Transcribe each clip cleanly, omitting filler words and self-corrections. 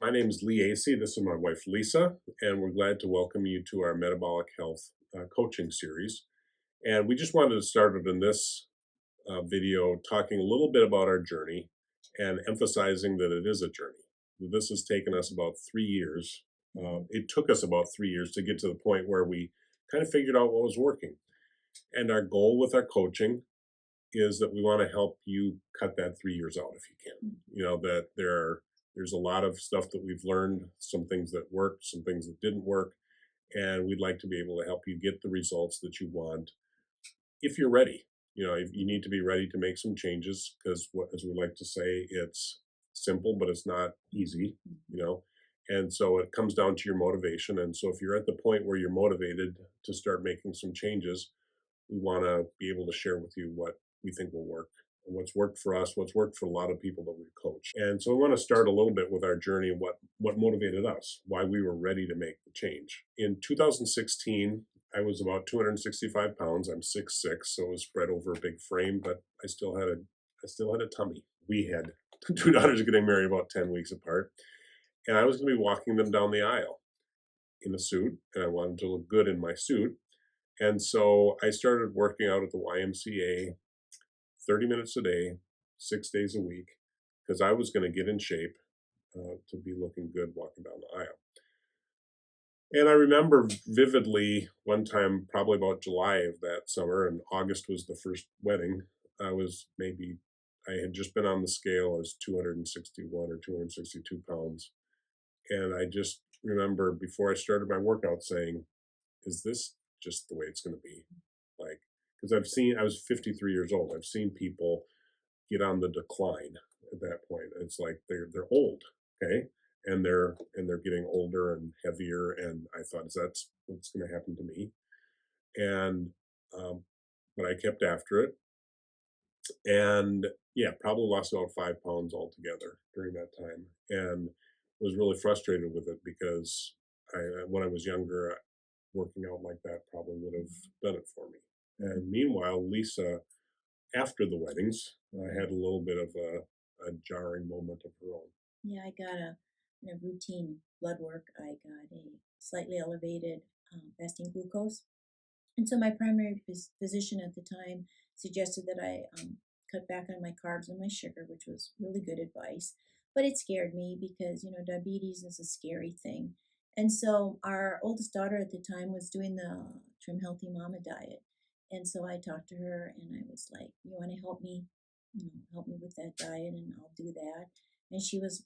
My name is Lee Acey. This is my wife Lisa, and we're glad to welcome you to our metabolic health coaching series. And we just wanted to start it in this video talking a little bit about our journey and emphasizing that it is a journey. This has taken us about 3 years. It took us about 3 years to get to the point where we kind of figured out what was working. And our goal with our coaching is that we want to help you cut that 3 years out if you can. You know, that there's a lot of stuff that we've learned, some things that worked, some things that didn't work, and we'd like to be able to help you get the results that you want if you're ready. You know, if you need to be ready to make some changes because, as we like to say, it's simple, but it's not easy. You know, and so it comes down to your motivation. And so if you're at the point where you're motivated to start making some changes, we want to be able to share with you what we think will work and what's worked for us, what's worked for a lot of people that we've coached. And so we want to start a little bit with our journey and what motivated us, why we were ready to make the change. In 2016, I was about 265 pounds. I'm 6'6", so it was spread over a big frame, but I still had a tummy. We had two daughters getting married about 10 weeks apart, and I was going to be walking them down the aisle in a suit, and I wanted to look good in my suit. And so I started working out at the YMCA 30 minutes a day, 6 days a week, because I was going to get in shape to be looking good walking down the aisle. And I remember vividly one time, probably about July of that summer, and August was the first wedding. I had just been on the scale as 261 or 262 pounds. And I just remember before I started my workout saying, is this just the way it's going to be? Like, because I was 53 years old. I've seen people get on the decline at that point. It's like they're old, okay, and they're getting older and heavier. And I thought, is that what's going to happen to me? And but I kept after it, and yeah, probably lost about 5 pounds altogether during that time, and was really frustrated with it because when I was younger, working out like that probably would have done it for me. And meanwhile, Lisa, after the weddings, had a little bit of a jarring moment of her own. Yeah, I got in a routine blood work. I got a slightly elevated fasting glucose. And so my primary physician at the time suggested that I cut back on my carbs and my sugar, which was really good advice. But it scared me because, diabetes is a scary thing. And so our oldest daughter at the time was doing the Trim Healthy Mama diet. And so I talked to her and I was like, you want to help me, help me with that diet and I'll do that. And she was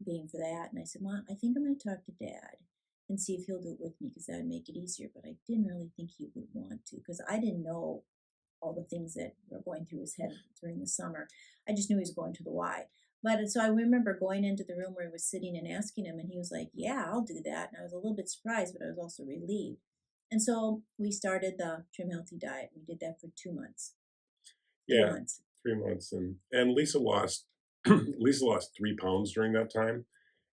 game for that. And I said, Mom, I think I'm going to talk to Dad and see if he'll do it with me because that would make it easier. But I didn't really think he would want to because I didn't know all the things that were going through his head during the summer. I just knew he was going to the Y. But so I remember going into the room where I was sitting and asking him, and he was like, "Yeah, I'll do that." And I was a little bit surprised, but I was also relieved. And so we started the Trim Healthy diet. We did that for 2 months, three Yeah, months. 3 months, and Lisa lost Lisa lost 3 pounds during that time,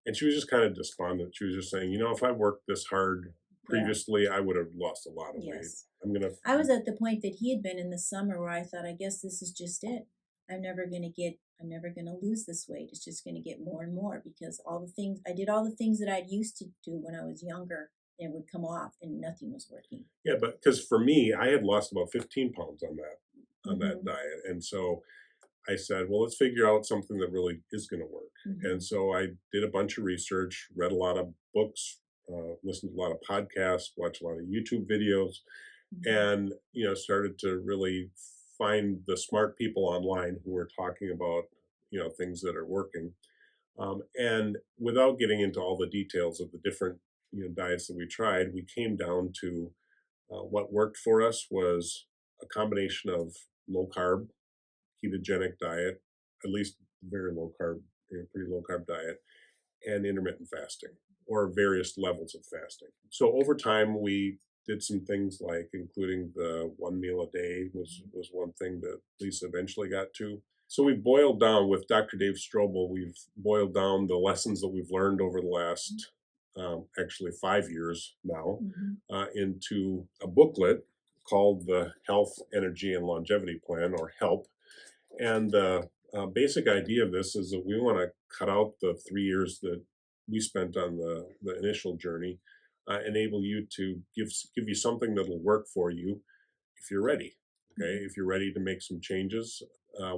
and she was just kind of despondent. She was just saying, if I worked this hard Yeah. previously, I would have lost a lot of weight. Yes. I'm gonna, I was at the point that he had been in the summer where I thought, I guess this is just it. I'm never gonna lose this weight. It's just gonna get more and more because I did all the things that I'd used to do when I was younger and it would come off and nothing was working. yeah, but because for me, I had lost about 15 pounds on that Mm-hmm. diet, and so I said, well, let's figure out something that really is going to work. Mm-hmm. And so I did a bunch of research, read a lot of books, listened to a lot of podcasts, watched a lot of YouTube videos, Mm-hmm. and started to really find the smart people online who were talking about things that are working. And without getting into all the details of the different diets that we tried, we came down to what worked for us was a combination of low carb ketogenic diet, at least very low carb, pretty low carb diet, and intermittent fasting or various levels of fasting. So over time, we did some things like including the one meal a day was one thing that Lisa eventually got to. So we boiled down with Dr. Dave Strobel. We've boiled down the lessons that we've learned over the last actually 5 years now Mm-hmm. into a booklet called the Health, Energy, and Longevity Plan, or HELP. And the basic idea of this is that we want to cut out the 3 years that we spent on the initial journey, enable you to give you something that'll work for you if you're ready. Okay, Mhm. if you're ready to make some changes,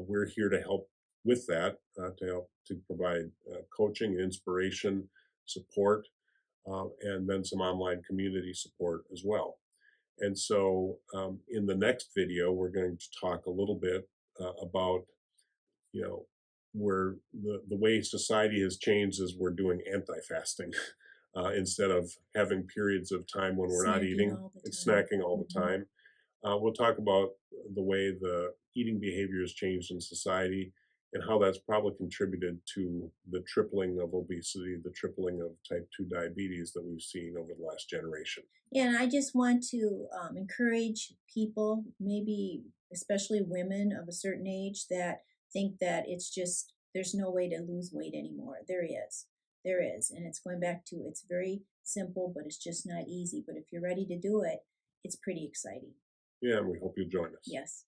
we're here to help with that, to help to provide coaching, inspiration, support, and then some online community support as well. And so, in the next video, we're going to talk a little bit about, you know, where the way society has changed is we're doing anti-fasting instead of having periods of time when we're not Snacking eating. all the It's time. snacking all the Hmm. time. We'll talk about the way the eating behavior has changed in society and how that's probably contributed to the tripling of obesity, the tripling of type 2 diabetes that we've seen over the last generation. Yeah, and I just want to encourage people, maybe especially women of a certain age, that think that it's just there's no way to lose weight anymore. There is. There is. And it's going back to it's very simple, but it's just not easy. But if you're ready to do it, it's pretty exciting. Yeah, and we hope you'll join us. Yes.